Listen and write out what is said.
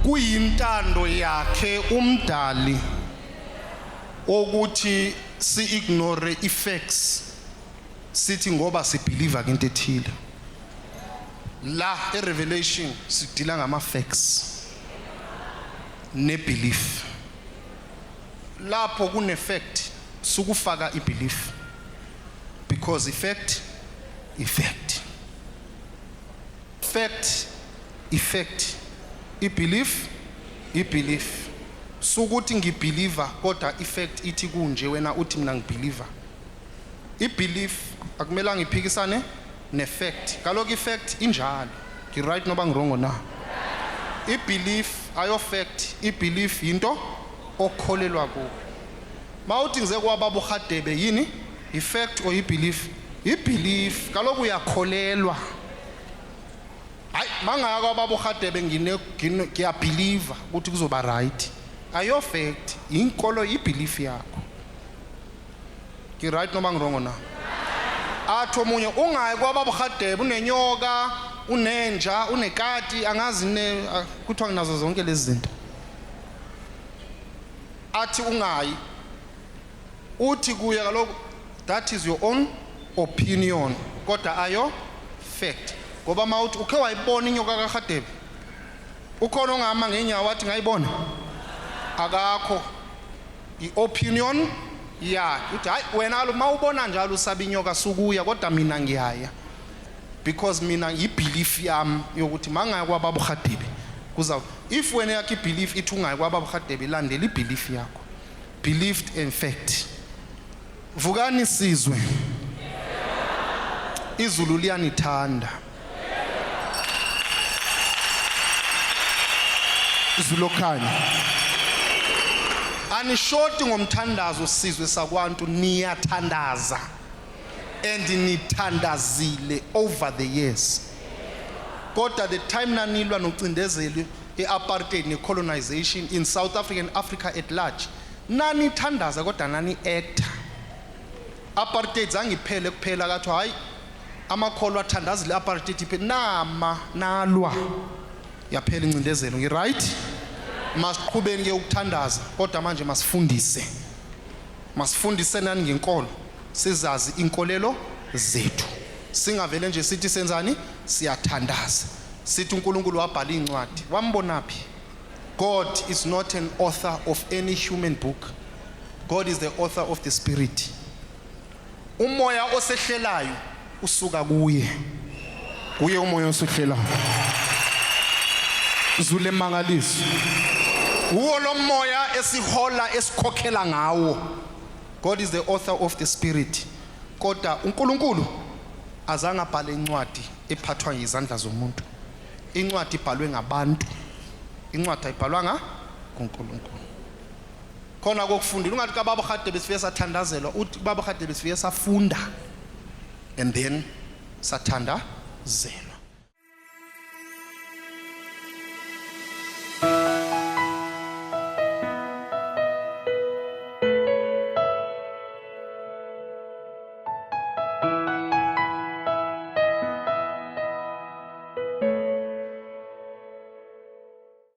kuyintando yakhe umdali ukuthi si-ignore effects sithi ngoba sibelieve into ethile. La e-revelation sidila ngama-facts ne-belief. Lapho kune-fact sukufaka i-belief, because effect i-belief sukuthi ngibeliever kodwa effect ithi kunje wena uthi mina ngibeliever. I-belief akumelanga iphikisane ne-fact. Kaloku i-fact injalo, ngi-right noba ngirongo na. I-belief ayo fact, i-belief yinto okholelwa kuyo. Mawuthi ngize kwababa uRadebe yini i-fact or i-belief? I-belief. Kaloku uyakholelwa. Hayi mangaya kwababa uRadebe ngiyabelieve ukuthi kuzoba right. Ayo fact, inkolo i-belief yakho. Ngi-right noma ngirongo na? Athi omunye ungayi kwababa uRadebe unenyoka, unenja, unekati, angazi kuthiwa nginazo zonke lezi zinto. Athi ungayi, uthi kuya kaloku that is your own opinion kodwa ayo fact. Ngoba mawuthi ukhe wayibona inyoka kaRadebe, ukhona ongama ngenyawo wathi ngayibona? Akakho. I-opinion yakhe uthi hayi wena lo mawubona njalo usaba inyoka sukuya kodwa mina ngiyaya, because mina i-belief yami yokuthi mangaya kwababa uRadebe kuza. If wena yakhe i-belief ithi ungayi kwababa uRadebe, landela i-belief yakho. Believed in fact. Vukani sizwe, izulu liyanithanda. Izulu khanya anishoti ngomthandazo sizwe sakwantu, niyathandaza and nithandazile over the years. Kodwa the time nanilwa nokucindezeli i-apartheid ne-colonization in South Africa and Africa at large, nanithandaza kodwa nani actor. Apartheid zangiphele kuphela kathi hayi amakholwa athandazile apartheid iphela, nama nalwa yaphela incindezelo. Ngi-right? Masiqhubeni ke ukuthandaza kodwa manje masifundise nani ngenkolo, sizazi inkolelo zethu, singavele nje sithi senzani siyathandaza, sithi uNkulunkulu wabhala incwadi. Wambonaphi? God is not an author of any human book. God is the author of the spirit. Umoya osehlelayo usuka kuye umoya osehlelayo. Zule mangaliso uwo lo moya esihola esikhokhela ngawo. God is the author of the spirit. Kodwa uNkulunkulu azange abhale incwadi ephathwa yizandla zomuntu. Incwadi ibhalwe ngabantu, incwadi ayibhalwanga kuNkulunkulu. Khona kokufundile ungathi kababa uRadebe sifike sathandazelwa, uthi baba uRadebe sifike safunda and then sathandazela.